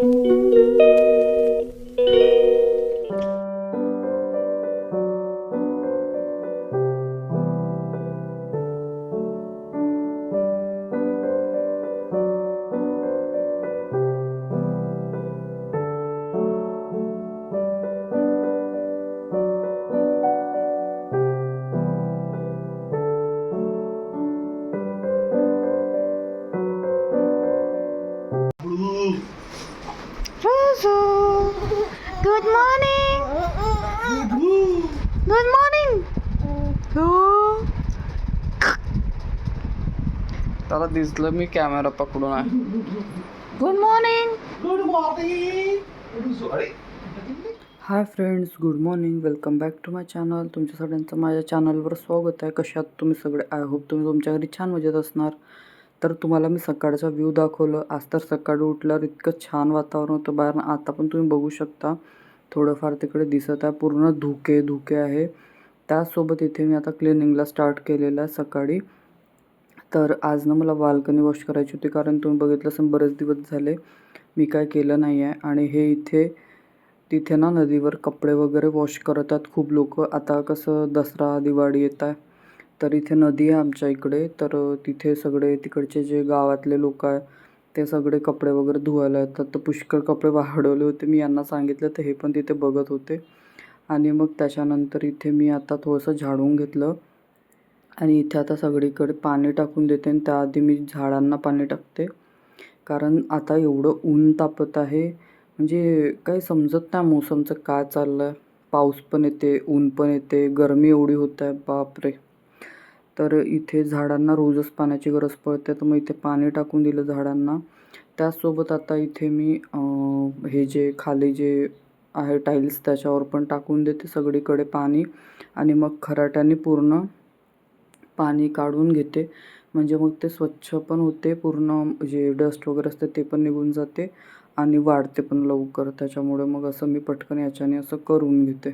Good morning. Good morning. त्याला दिसलं मी camera पकडून आहे. Good morning. Good morning. Hi friends, good morning. Welcome back to my channel. तुमच्या सगळ्यांचं माझ्या चॅनलवर स्वागत आहे. कशात तुम्ही सगळे? आय होप तुम्ही तुमच्या घरी छान मजेत असणार. तर तुम्हाला मी सकाळचा व्ह्यू दाखवलं. आज तर सकाळी उठल्यावर इतकं छान वातावरण होतं बाहेर. आता पण तुम्ही बघू शकता थोडंफार तिकडे दिसत आहे, पूर्ण धुके आहे. त्याचसोबत इथे मी आता क्लिनिंगला स्टार्ट केलेलं आहे सकाळी. तर आज ना मला बाल्कनी वॉश करायची होती, कारण तुम्ही बघितलं असेल बरेच दिवस झाले मी काय केलं नाही आहे. आणि हे तिथे ना नदीवर कपडे वगैरे वॉश करतात खूप लोक. आता कसं दसरा दिवाळी येत आहे, तर इथे नदी आहे आमच्या इकडे. तर तिथे सगळे तिकडचे जे गावातले लोक आहे ते सगळे कपडे वगैरे धुवायला येतात. तर पुष्कळ कपडे वाढवले होते, मी यांना सांगितलं तर हे पण तिथे बघत होते. आणि मग त्याच्यानंतर इथे मी आता थोडंसं झाडून घेतलं आणि इथे आता सगळीकडे पाणी टाकून देते. आणि त्याआधी मी झाडांना पाणी टाकते, कारण आता एवढं ऊन तापत आहे, म्हणजे काही समजत नाही मोसमचं काय चाललं आहे. पाऊस पण येते, ऊन पण येते, गरमी एवढी होत आहे, बापरे. तर इथे झाडांना रोजच पाण्याची गरज पडते, तर मग इथे पाणी टाकून दिलं झाडांना. त्याचसोबत आता इथे मी हे जे खाली जे आहे टाईल्स त्याच्यावर पण टाकून देते सगळीकडे पाणी. आणि मग खराट्याने पूर्ण पाणी काढून घेते, म्हणजे मग ते स्वच्छ पण होते, पूर्ण जे डस्ट वगैरे असते ते पण निघून जाते आणि वाढते पण लवकर. त्याच्यामुळे मग असं मी पटकन याच्याने असं करून घेते.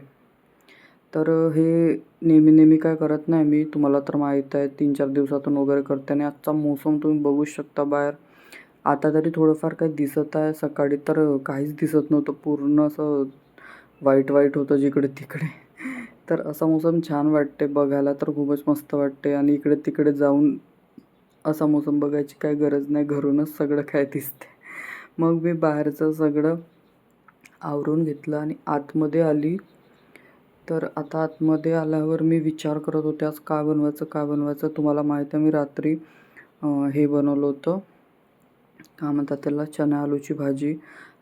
तर हे नेहमी काय करत नाही मी, तुम्हाला तर माहीत आहे 3-4 दिवसातून वगैरे करते. आणि आजचा मोसम तुम्ही बघू शकता बाहेर. आता तरी थोडंफार काही दिसत आहे, सकाळी तर काहीच दिसत नव्हतं, पूर्ण असं वाईट होतं जिकडे तिकडे. तर असा मोसम छान वाटते बघायला, तर खूपच मस्त वाटते. आणि इकडे तिकडे जाऊन असा मोसम बघायची काही गरज नाही, घरूनच सगळं काय दिसते. मग मी बाहेरचं सगळं आवरून घेतलं आणि आतमध्ये आली. तर आता आतमध्ये आल्यावर मी विचार करत होते आज काय बनवायचं. तुम्हाला माहीत आहे मी रात्री हे बनवलं होतं, काय म्हणतात त्याला, चणा आलूची भाजी.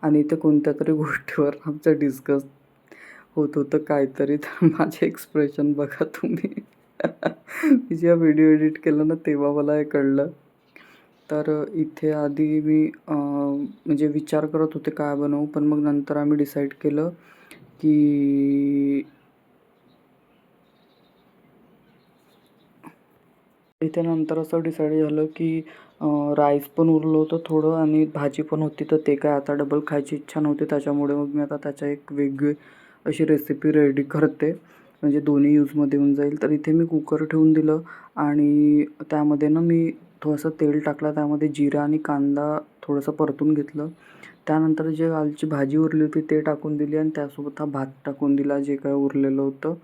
आणि इथे कोणत्या तरी गोष्टीवर आमचं डिस्कस होत होतं काहीतरी. तर माझे एक्सप्रेशन बघा तुम्ही. मी जेव्हा व्हिडिओ एडिट केलं ना तेव्हा मला हे कळलं. तर इथे आधी मी म्हणजे विचार करत होते काय बनवू, पण मग नंतर आम्ही डिसाईड केलं की इथे नंतर असं डिसाईड झालं की राईस पण उरलं होतं थोडं आणि भाजी पण होती, तर ते काय आता डबल खायची इच्छा नव्हती. त्याच्यामुळे मग मी आता त्याच्या एक वेगळी अशी रेसिपी रेडी करते, म्हणजे दोन्ही यूजमध्ये येऊन जाईल. तर इथे मी कुकर ठेवून दिलं आणि त्यामध्ये ना मी थोडंसं तेल टाकलं, त्यामध्ये जिरा आणि कांदा थोडंसं परतून घेतलं. त्यानंतर जे कालची भाजी उरली होती ते टाकून दिली आणि त्यासोबत हा भात टाकून दिला जे काय उरलेलं होतं.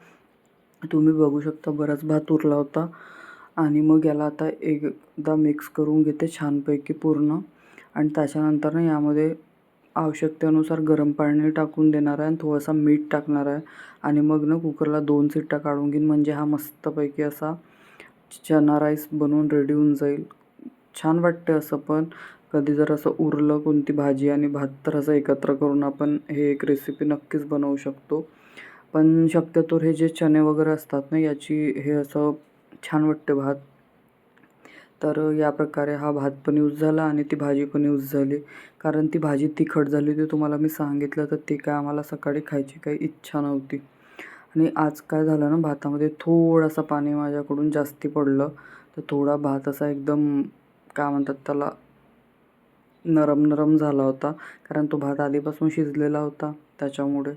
तुम्ही बघू शकता बराच भात उरला होता. आणि मग याला आता एकदा मिक्स करून घेते छानपैकी पूर्ण. आणि त्याच्यानंतर ना यामध्ये आवश्यकतेनुसार गरम पाणी टाकून देणार आहे आणि थोडासा मीठ टाकणार आहे. आणि मग ना कुकरला 2 शिट्ट्या काढून घेईन, म्हणजे हा मस्तपैकी असा चना राईस बनवून रेडी होऊन जाईल. छान वाटते असं. पण कधी जर असं उरलं कोणती भाजी आणि भात, तर असं एकत्र करून आपण हे एक रेसिपी नक्कीच बनवू शकतो. पण शक्यतो हे जे चणे वगैरे असतात ना याची हे असं छान वाटते भात. तर या प्रकारे हा भात पण यूज झाला आणि ती भाजी पण यूज झाली. कारण ती भाजी तिखट झाली होती तुम्हाला मी सांगितलं, तर ती काय आम्हाला सकाळी खायची काही इच्छा नव्हती. आणि आज काय झालं ना, भातामध्ये थोडासा पाणी माझ्याकडून जास्ती पडलं, तर थोडा भात असा एकदम काय म्हणतात त्याला नरम झाला होता, कारण तो भात आधीपासून शिजलेला होता त्याच्यामुळे.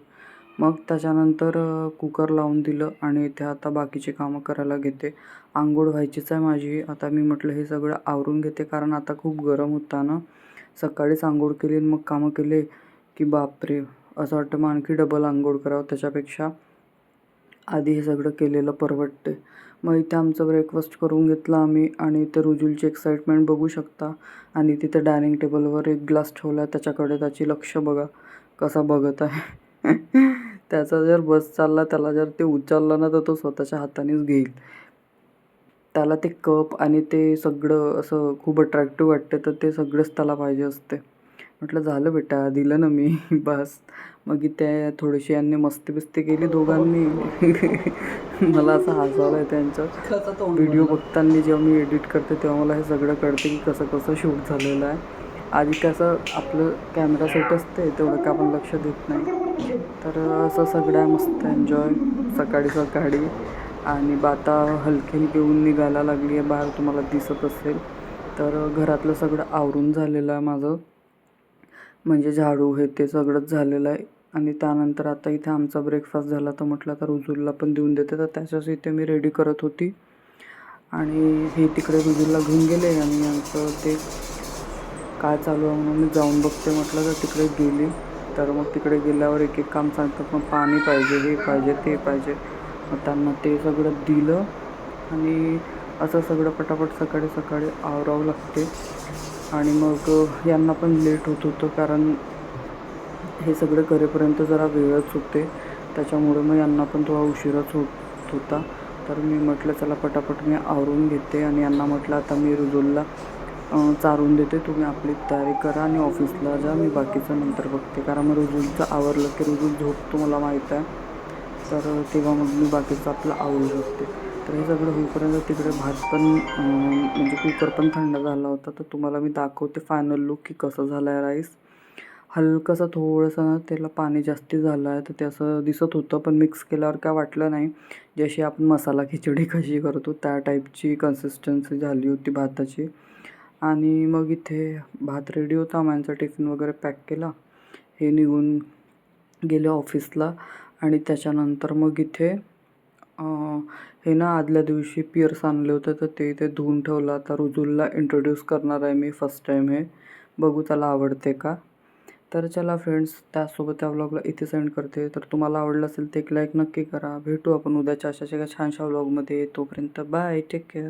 मग त्याच्यानंतर कुकर लावून दिलं आणि इथे आता बाकीची कामं करायला घेते. अंघोळ व्हायचीच आहे माझी. आता मी म्हटलं हे सगळं आवरून घेते, कारण आता खूप गरम होता ना, सकाळीच आंघोळ केली आणि मग कामं केले की बापरे, असं वाटतं मग आणखी डबल आंघोळ करावं. त्याच्यापेक्षा आधी हे सगळं केलेलं परवडते. मग इथे आमचं ब्रेकफास्ट करून घेतला आम्ही आणि इथे रुजुलची एक्साइटमेंट बघू शकता. आणि तिथे डायनिंग टेबलवर एक ग्लास ठेवला, त्याच्याकडे त्याची लक्ष बघा कसा बघत आहे. त्याचा जर बस चालला, त्याला जर ते उचललं ना तर तो स्वतःच्या हातानेच घेईल. त्याला ते कप आणि ते सगळं असं खूप अट्रॅक्टिव्ह वाटते, तर ते सगळंच त्याला पाहिजे असते. म्हटलं झालं बेटा, दिलं ना मी. बस. मग इथे थोडीशी यांनी मस्ती बिस्ती केली दोघांनी. मला असं हसायला येतं त्यांचं व्हिडिओ बघताना. जेव्हा मी एडिट करते तेव्हा मला हे सगळं कळते की कसं कसं शूट झालेलं आहे. आधी कसं आपलं कॅमेरा सेट असते तेवढं का आपण लक्ष देत नाही. तर असं सगळं मस्त एन्जॉय सकाळी सकाळी. आणि आता हलकी हलकी ऊन निघायला लागली आहे बाहेर, तुम्हाला दिसत असेल. तर घरातलं सगळं आवरून झालेलं आहे माझं, म्हणजे झाडू हे ते सगळंच झालेलं आहे. आणि त्यानंतर आता इथे आमचा ब्रेकफास्ट झाला, तर म्हटलं आता रुजुलला पण देऊन देते. तर त्याच्याच इथे मी रेडी करत होती आणि हे तिकडे रुजुलला घेऊन गेले आणि यांचं ते काय चालू आहे म्हणून मी जाऊन बघते म्हटलं. तर तिकडे गेली, तर मग तिकडे गेल्यावर एक एक काम सांगतात. मग पाणी पाहिजे, हे पाहिजे, ते पाहिजे. मग त्यांना ते सगळं दिलं आणि असं सगळं पटापट सकाळी सकाळी आवरावं लागते. आणि मग यांना पण लेट होत होतं, कारण हे सगळं करेपर्यंत जरा वेळच होते. त्याच्यामुळे मग यांना पण थोडा उशीरच होत होता. तर मी म्हटलं चला पटापट मी आवरून घेते आणि यांना म्हटलं आता मी रुजुलला चारून देते, तुम्ही आपली तयारी करा आणि ऑफिसला जा, मी बाकीचं नंतर बघते. कारण मग रुजुलचं आवरलं की रुजुल झोपतो मला माहीत आहे, तर तेव्हा मग मी बाकीचं आपलं आवरू शकते. तर हे सगळं होईपर्यंत तिकडे भात पण म्हणजे कुकर पण थंड झाला होता. तर तुम्हाला मी दाखवते फायनल लुक की कसं झालं आहे राईस. हलकंसं थोडंसं ना त्याला पाणी जास्ती झालं आहे, तर ते असं दिसत होतं, पण मिक्स केल्यावर काय वाटलं नाही. जशी आपण मसाला खिचडी कशी करतो त्या टाईपची कन्सिस्टन्सी झाली होती भाताची. आणि मग इथे भात रेडी होता, आम्हाला टिफिन वगैरे पॅक केला. हे निघून गेले ऑफिसला. आणि त्याच्यानंतर मग इथे हे ना आदल्या दिवशी पिअर्स आणले होते, तर ते इथे धुवून ठेवलं. आता रुजुलला इंट्रोड्यूस करणार आहे मी फर्स्ट टाईम. हे बघू त्याला आवडते का. तर चला फ्रेंड्स, त्याचसोबत त्या व्लॉगला इथे सेंड करते. तर तुम्हाला आवडलं असेल तर एक लाईक नक्की करा. भेटू आपण उद्याच्या अशाच एका छानशा व्लॉगमध्ये. तोपर्यंत बाय, टेक केअर.